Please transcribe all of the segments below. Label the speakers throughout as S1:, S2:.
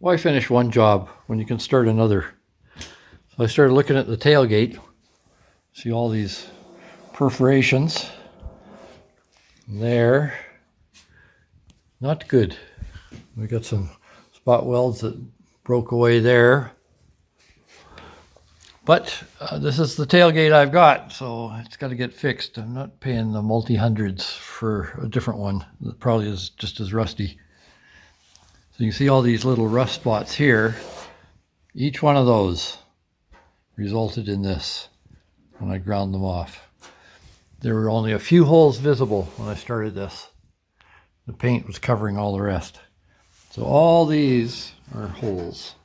S1: Why finish one job when you can start another? So I started looking at the tailgate. See all these perforations there. Not good. We got some spot welds that broke away there. But this is the tailgate I've got, so it's got to get fixed. I'm not paying the multi-hundreds for a different one that probably is just as rusty. So you can see all these little rust spots here. Each one of those resulted in this when I ground them off. There were only a few holes visible when I started this. The paint was covering all the rest. So all these are holes.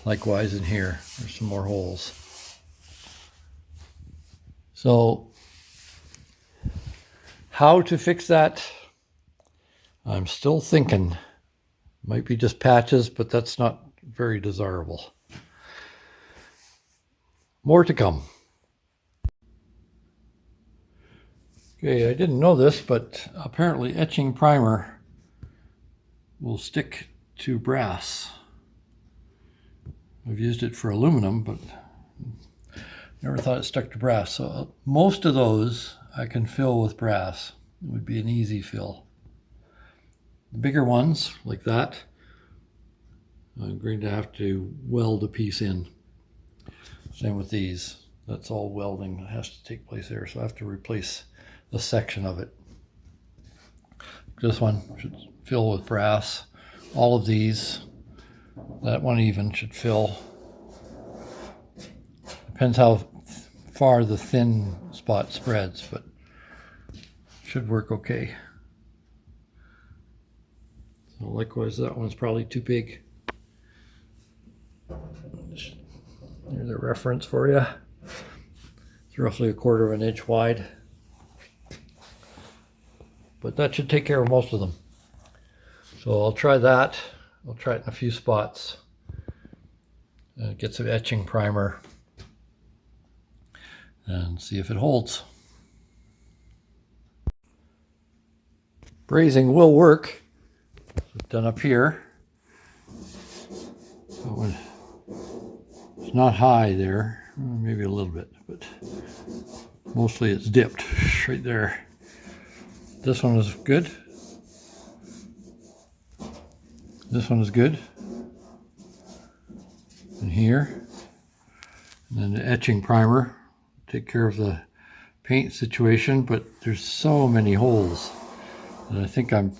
S1: Likewise in here, there's some more holes. So how to fix that? I'm still thinking. Might be just patches, but that's not very desirable. More to come. Okay, I didn't know this, but apparently etching primer will stick to brass. I've used it for aluminum, but never thought it stuck to brass. So most of those I can fill with brass. It would be an easy fill. The bigger ones, like that, I'm going to have to weld a piece in. Same with these. That's all welding that has to take place there, so I have to replace a section of it. This one should fill with brass. All of these, that one even should fill. Depends how far the thin spot spreads, but should work okay. So likewise, that one's probably too big. Here's a reference for you. It's roughly 1/4 of an inch wide. But that should take care of most of them. So I'll try that. I'll try it in a few spots. Get some etching primer and see if it holds. Brazing will work. It's done up here. It's not high there, maybe a little bit, but mostly it's dipped right there. This one is good. This one is good. And here. And then the etching primer. Take care of the paint situation, but there's so many holes. And I think I'm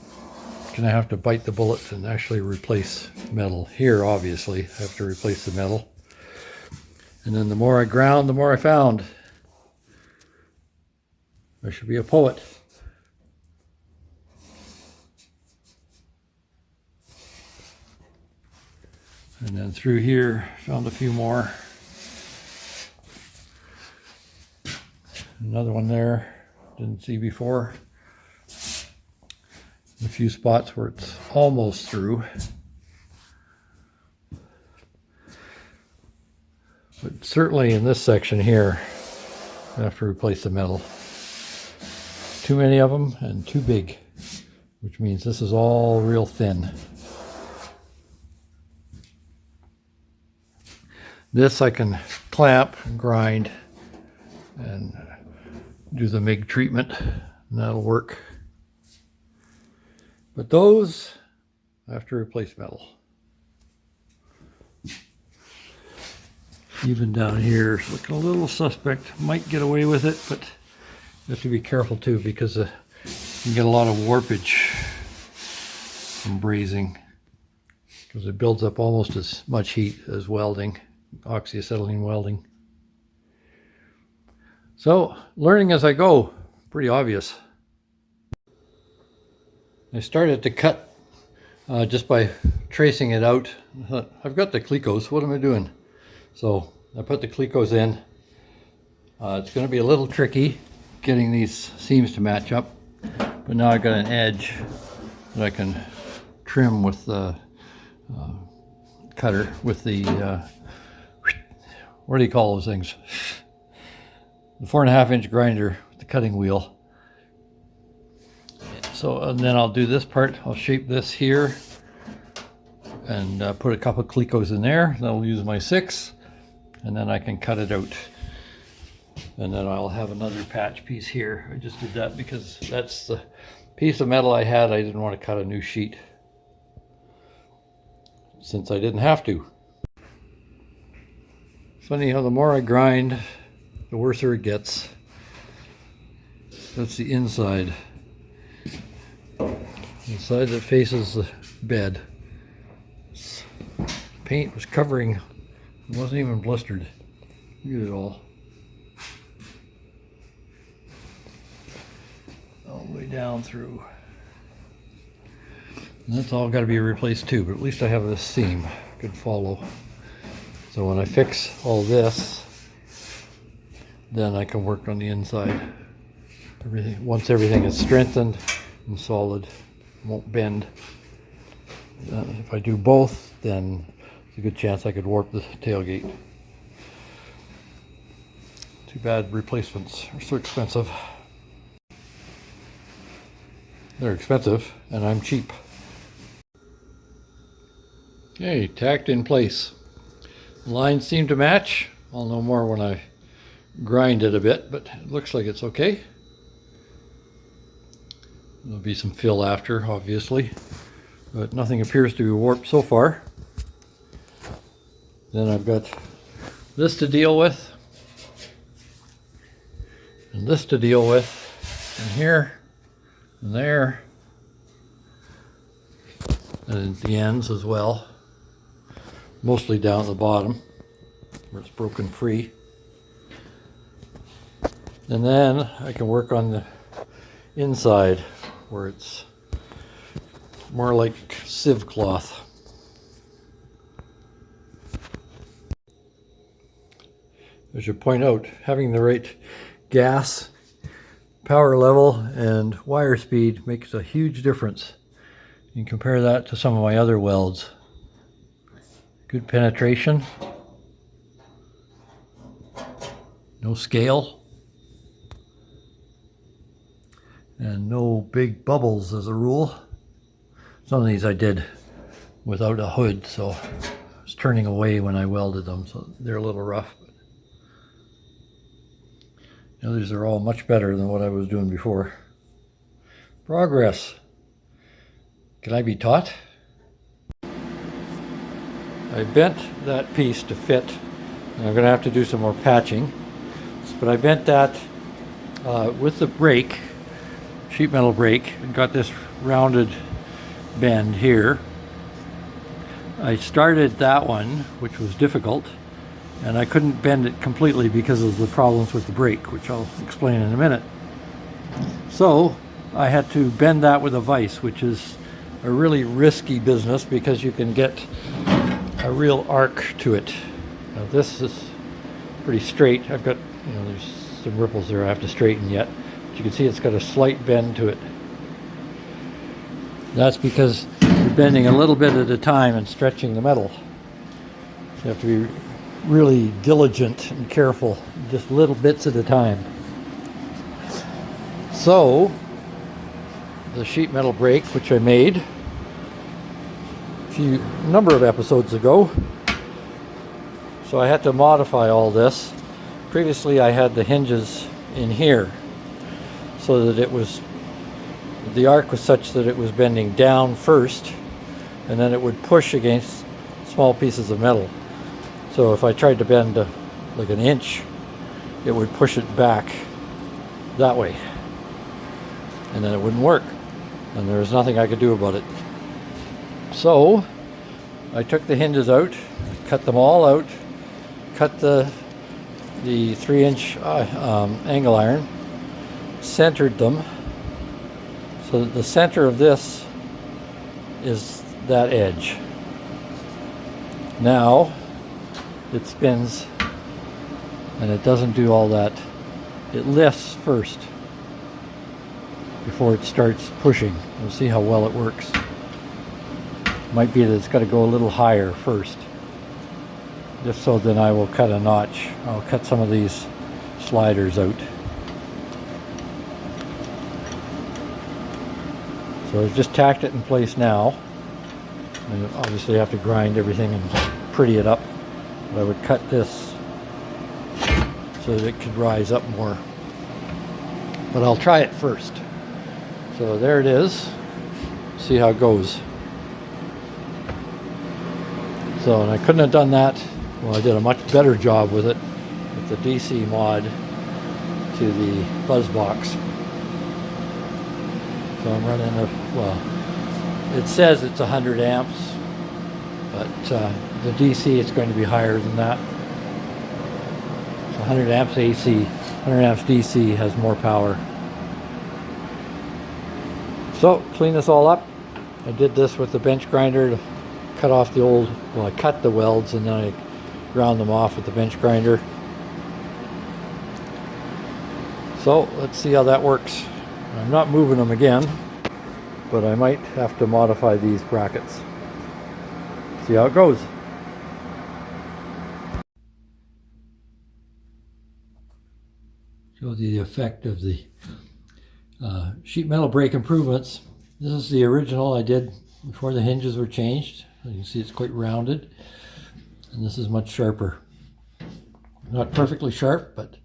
S1: going to have to bite the bullet and actually replace metal. Here, obviously, I have to replace the metal. And then the more I ground, the more I found. I should be a poet. And then through here, found a few more. Another one there, didn't see before. A few spots where it's almost through. But certainly in this section here, I have to replace the metal. Too many of them and too big, which means this is all real thin. This I can clamp and grind and do the MIG treatment, and that'll work. But those, I have to replace metal. Even down here, it's looking a little suspect. Might get away with it, but you have to be careful too, because you can get a lot of warpage from brazing, because it builds up almost as much heat as welding, oxyacetylene welding. So, learning as I go, pretty obvious. I started to cut just by tracing it out. I thought, I've got the Clecos, what am I doing? So I put the Clecos in. It's going to be a little tricky getting these seams to match up, but now I've got an edge that I can trim with the cutter, with the, what do you call those things? The 4.5-inch grinder with the cutting wheel. So, and then I'll do this part. I'll shape this here and put a couple of Clecos in there. That'll use my 6, and then I can cut it out. And then I'll have another patch piece here. I just did that because that's the piece of metal I had. I didn't want to cut a new sheet since I didn't have to. Funny how the more I grind, the worse it gets. That's the inside. The side that faces the bed. Paint was covering, it wasn't even blistered. Look at it all. All the way down through. And that's all got to be replaced too, but at least I have this seam I could follow. So when I fix all this, then I can work on the inside. Once everything is strengthened and solid, won't bend. If I do both, then there's a good chance I could warp the tailgate. Too bad replacements are so expensive. They're expensive, and I'm cheap. Okay, tacked in place. Lines seem to match. I'll know more when I grind it a bit, but it looks like it's okay. There'll be some fill after, obviously, but nothing appears to be warped so far. Then I've got this to deal with, and this to deal with, and here, and there, and at the ends as well. Mostly down at the bottom, where it's broken free. And then I can work on the inside, where it's more like sieve cloth. I should point out, having the right gas, power level, and wire speed makes a huge difference. You can compare that to some of my other welds. Good penetration, no scale, and no big bubbles as a rule. Some of these I did without a hood, so I was turning away when I welded them, so they're a little rough. The others are all much better than what I was doing before. Progress. Can I be taught? I bent that piece to fit, and I'm going to have to do some more patching, but I bent that with the brake, sheet metal brake, and got this rounded bend here. I started that one, which was difficult, and I couldn't bend it completely because of the problems with the brake, which I'll explain in a minute. So I had to bend that with a vise, which is a really risky business because you can get a real arc to it. Now this is pretty straight. I've got, there's some ripples there I have to straighten yet. But you can see it's got a slight bend to it. That's because you're bending a little bit at a time and stretching the metal. You have to be really diligent and careful, just little bits at a time. So the sheet metal brake, which I made a number of episodes ago, so I had to modify all this. Previously I had the hinges in here so that the arc was such that it was bending down first, and then it would push against small pieces of metal. So if I tried to bend like an inch, it would push it back that way, and then it wouldn't work, and there was nothing I could do about it. So I took the hinges out, cut them all out, cut the 3-inch angle iron, centered them so that the center of this is that edge. Now it spins, and it doesn't do all that. It lifts first before it starts pushing. We'll see how well it works. Might be that it's got to go a little higher first. Just so then I will cut a notch. I'll cut some of these sliders out. So I've just tacked it in place now. I obviously have to grind everything and pretty it up, but I would cut this so that it could rise up more. But I'll try it first. So there it is. See how it goes. So, and I couldn't have done that. Well, I did a much better job with it with the DC mod to the buzz box. So I'm running a, well, it says it's 100 amps, but the DC it's going to be higher than that. So 100 amps AC, 100 amps DC has more power. So clean this all up. I did this with the bench grinder to cut off the old, well, I cut the welds and then I ground them off with the bench grinder. So let's see how that works. I'm not moving them again, but I might have to modify these brackets. See how it goes. Show you the effect of the sheet metal brake improvements. This is the original I did before the hinges were changed. You can see it's quite rounded, and this is much sharper. Not perfectly sharp, but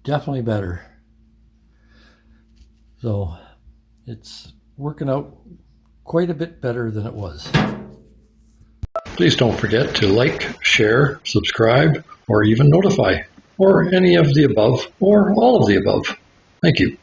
S1: definitely better. So it's working out quite a bit better than it was. Please don't forget to like, share, subscribe, or even notify, or any of the above, or all of the above. Thank you.